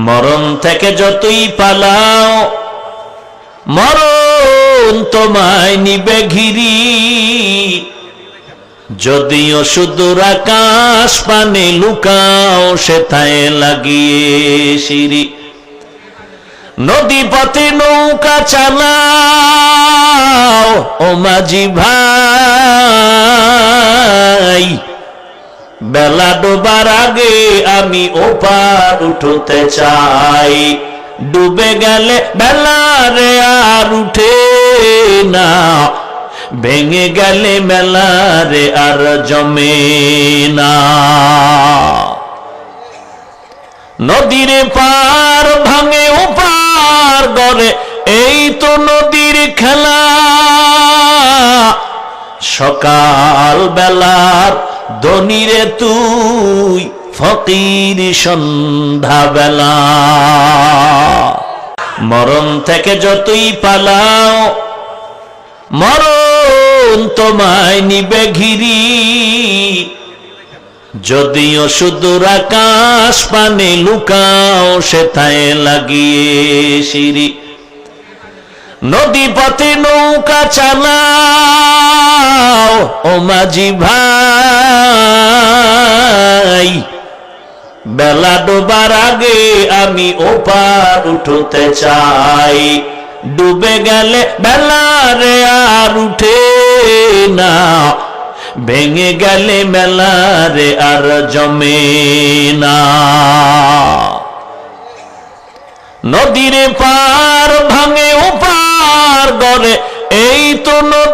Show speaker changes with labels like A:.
A: মরণ থেকে যতই পালাও মরণ তোমায় নিবে ঘিরি। যদিও সুদূর আকাশ পানে লুকাও সেথায় লাগিয়ে সিঁড়ি। নদী পথে নৌকা চালাও ও মাঝি ভাই, বেলা ডোবার আগে আমি ওপার উঠতে চাই। ডুবে গেলে বেলা রে আর উঠে না, ভেঙে গেলে মেলা রে আর জমে না। নদীর পার ভাঙে ওপার গড়ে, এই তো নদীর খেলা। সকাল বেলার ধনীরে তুই, ফকির সন্ধ্যা বেলা। মরণ থেকে যতই পালাও মরণ তোমায় নিবে ঘিরি। যদিও সুদূর আকাশ পানে লুকাও সেথায় লাগিয়ে সিঁড়ি। নদী পথে নৌকা চালাও ও মাঝি ভাই, বেলা ডোবার আগে আমি ওপার উঠতে চাই। ডুবে গেলে বেলা রে আর উঠে না, ভেঙে গেলে মেলা রে আর জমে না। নদীর পার ভাঙে ওপার গড়ে, এই তো নদী।